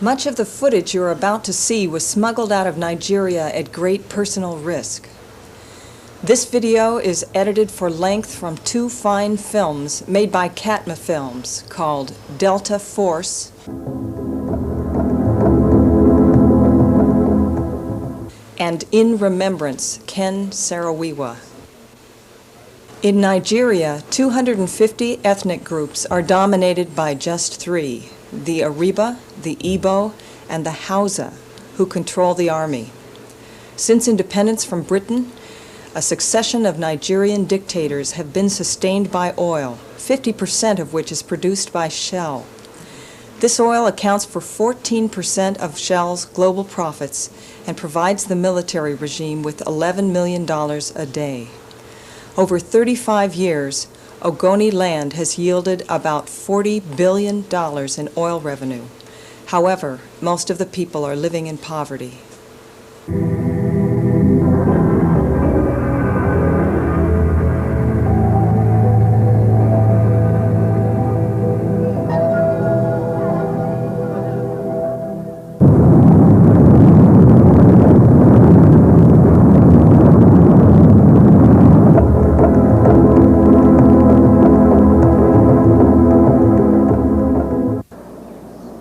Much of the footage you're about to see was smuggled out of Nigeria at great personal risk. This video is edited for length from two fine films made by Catma Films called Delta Force and In Remembrance, Ken Saro-Wiwa. In Nigeria, 250 ethnic groups are dominated by just three: the Ariba, the Igbo, and the Hausa, who control the army. Since independence from Britain, a succession of Nigerian dictators have been sustained by oil, 50% of which is produced by Shell. This oil accounts for 14% of Shell's global profits and provides the military regime with $11 million a day. Over 35 years, Ogoni land has yielded about $40 billion in oil revenue. However, most of the people are living in poverty.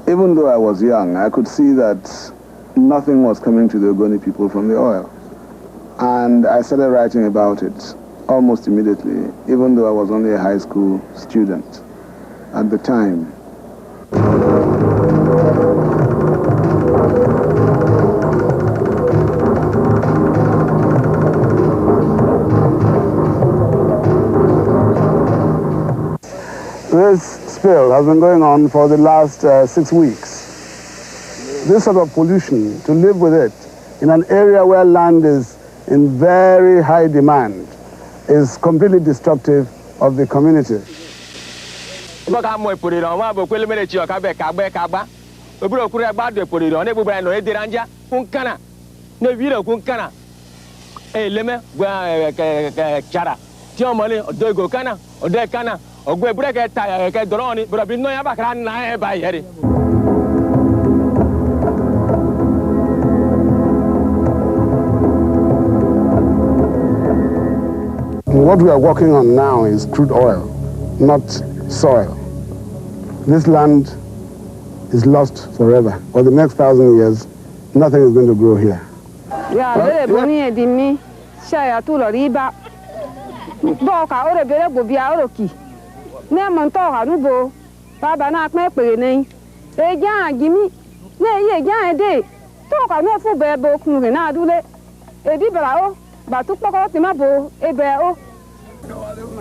Even though I was young, I could see that nothing was coming to the Ogoni people from the oil. And I started writing about it almost immediately, even though I was only a high school student at the time. This spill has been going on for the last 6 weeks. This sort of pollution, to live with it in an area where land is in very high demand, is completely destructive of the community. What we are working on now is crude oil, not soil. This land is lost forever. For the next 1,000 years, nothing is going to grow here.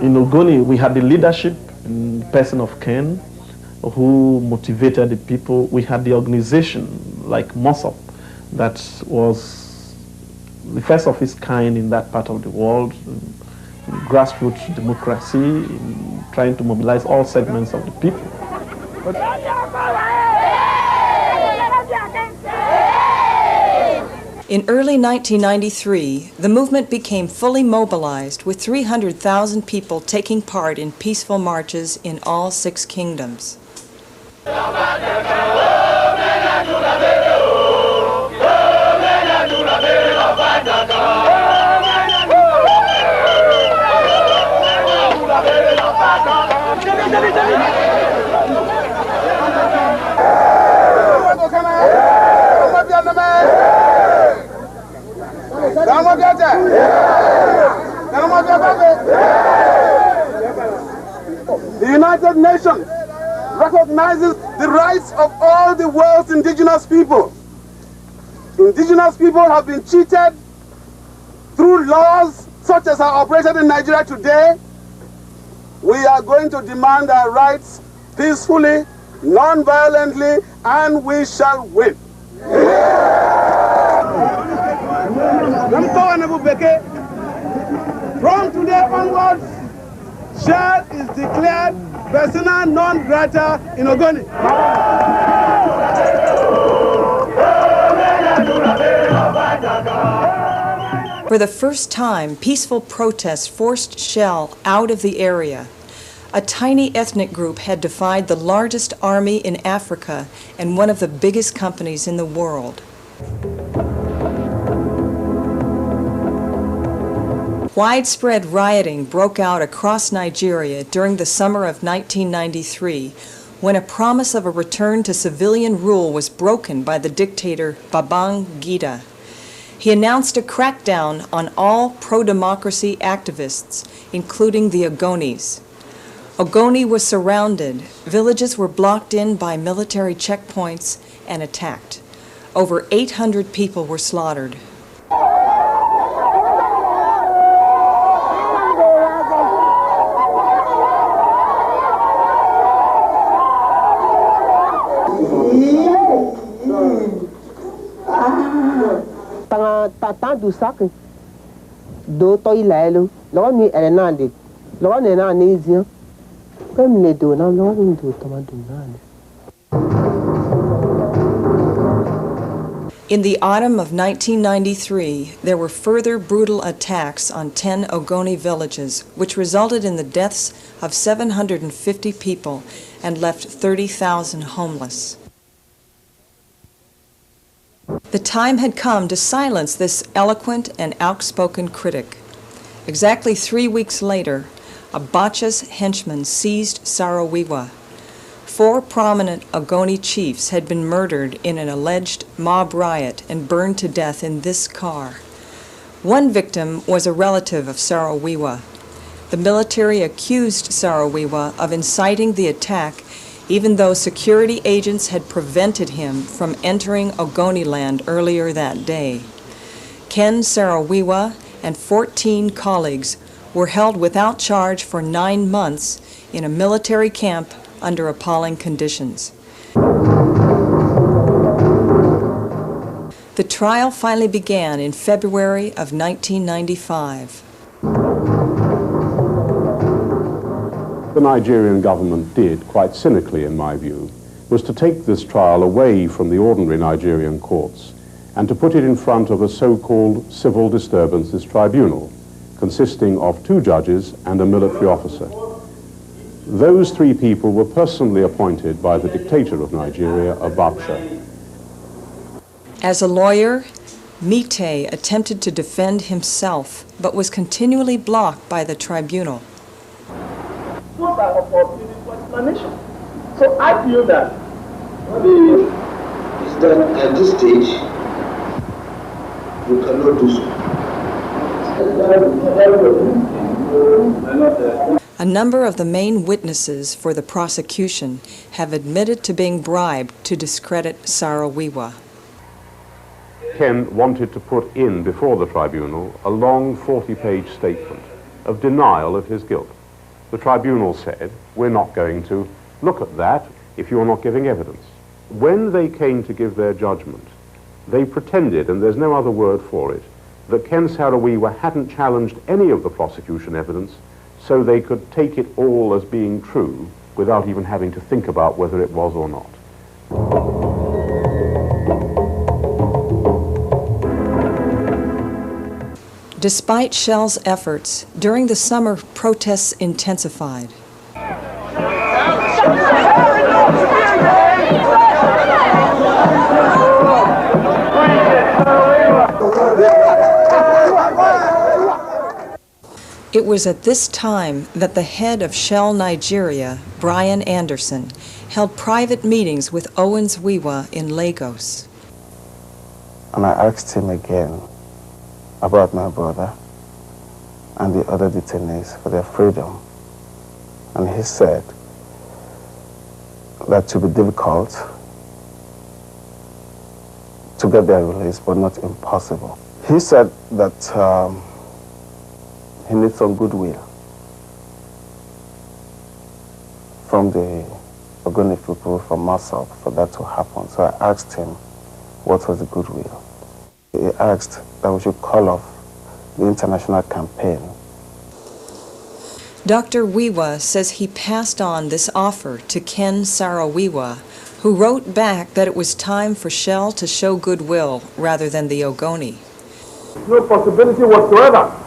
In Ogoni, we had the leadership in the person of Ken, who motivated the people. We had the organization like MOSOP that was the first of its kind in that part of the world, grassroots democracy, trying to mobilize all segments of the people. In early 1993, the movement became fully mobilized with 300,000 people taking part in peaceful marches in all 6 kingdoms. The United Nations recognizes the rights of all the world's indigenous people. Indigenous people have been cheated through laws such as are operated in Nigeria today. We are going to demand our rights peacefully, non-violently, and we shall win. From today onwards, Shell is declared persona non grata in Ogoni. For the first time, peaceful protests forced Shell out of the area. A tiny ethnic group had defied the largest army in Africa and one of the biggest companies in the world. Widespread rioting broke out across Nigeria during the summer of 1993, when a promise of a return to civilian rule was broken by the dictator Babangida. He announced a crackdown on all pro-democracy activists, including the Ogonis. Ogoni was surrounded, villages were blocked in by military checkpoints and attacked. Over 800 people were slaughtered. In the autumn of 1993, there were further brutal attacks on 10 Ogoni villages, which resulted in the deaths of 750 people and left 30,000 homeless. The time had come to silence this eloquent and outspoken critic. Exactly 3 weeks later, Abacha's henchmen seized Saro Wiwa. 4 prominent Ogoni chiefs had been murdered in an alleged mob riot and burned to death in this car. One victim was a relative of Saro Wiwa. The military accused Saro Wiwa of inciting the attack, even though security agents had prevented him from entering Ogoni land earlier that day. Ken Saro-Wiwa and 14 colleagues were held without charge for 9 months in a military camp under appalling conditions. The trial finally began in February of 1995. The Nigerian government did, quite cynically in my view, was to take this trial away from the ordinary Nigerian courts and to put it in front of a so-called civil disturbances tribunal, consisting of 2 judges and a military officer. Those 3 people were personally appointed by the dictator of Nigeria, Abacha. As a lawyer, Mite attempted to defend himself, but was continually blocked by the tribunal. Those are opportunities for explanation. So I feel that is that at this stage you cannot do so. A number of the main witnesses for the prosecution have admitted to being bribed to discredit Saro Wiwa. Ken wanted to put in before the tribunal a long 40-page statement of denial of his guilt. The tribunal said, we're not going to look at that if you're not giving evidence. When they came to give their judgment, they pretended, and there's no other word for it, that Ken Saro-Wiwa hadn't challenged any of the prosecution evidence, so they could take it all as being true without even having to think about whether it was or not. Despite Shell's efforts, during the summer, protests intensified. It was at this time that the head of Shell Nigeria, Brian Anderson, held private meetings with Owens Wiwa in Lagos. And I asked him again about my brother and the other detainees for their freedom. And he said that it would be difficult to get their release, but not impossible. He said that he needs some goodwill from the Ogoni people, from Masop, for that to happen. So I asked him what was the goodwill. He asked that we should call off the international campaign. Dr. Wiwa says he passed on this offer to Ken Saro-Wiwa, who wrote back that it was time for Shell to show goodwill rather than the Ogoni. No possibility whatsoever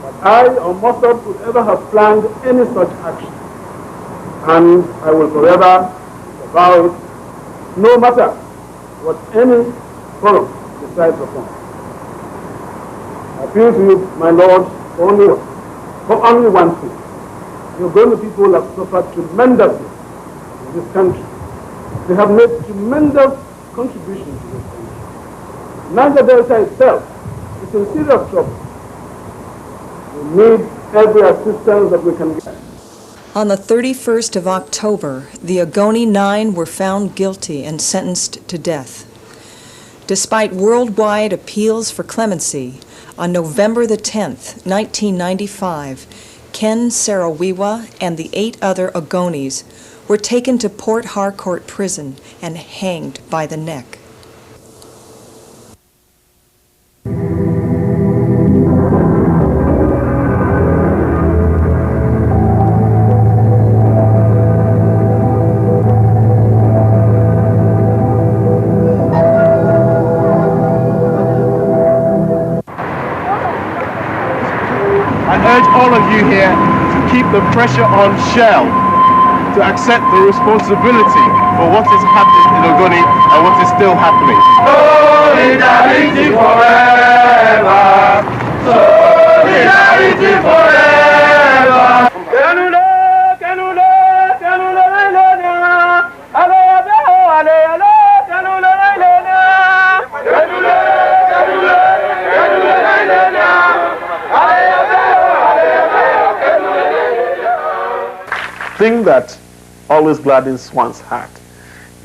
that I or Mossad could ever have planned any such action. And I will forever vow it, no matter what any forum decides upon. I appeal to you, my Lord, for only one thing. The Ogoni people have suffered tremendously in this country. They have made tremendous contributions to this country. Niger Delta itself is in serious trouble. We need every assistance that we can get. On the 31st of October, the Ogoni 9 were found guilty and sentenced to death. Despite worldwide appeals for clemency, on November the 10th, 1995, Ken Saro-Wiwa and the 8 other Ogonis were taken to Port Harcourt Prison and hanged by the neck. All of you here to keep the pressure on Shell to accept the responsibility for what is happening in Ogoni and what is still happening. Solidarity forever! Solidarity forever! Kenule, Kenule, Kenule, thing that always gladdens one's heart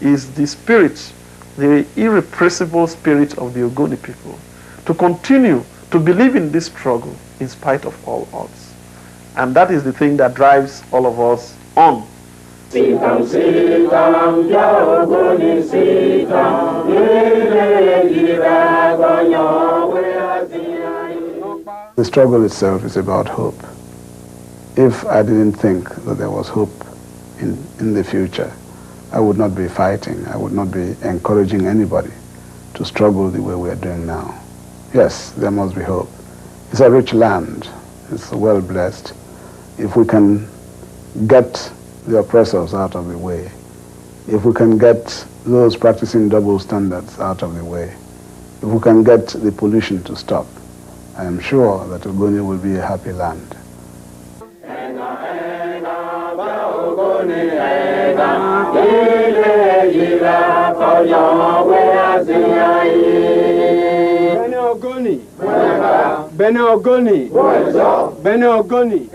is the spirit, the irrepressible spirit of the Ogoni people, to continue to believe in this struggle in spite of all odds. And that is the thing that drives all of us on. The struggle itself is about hope. If I didn't think that there was hope in the future, I would not be fighting. I would not be encouraging anybody to struggle the way we are doing now. Yes, there must be hope. It's a rich land. It's well blessed. If we can get the oppressors out of the way, if we can get those practicing double standards out of the way, if we can get the pollution to stop, I am sure that Ogoni will be a happy land. Bene Ogoni, Bene Ogoni,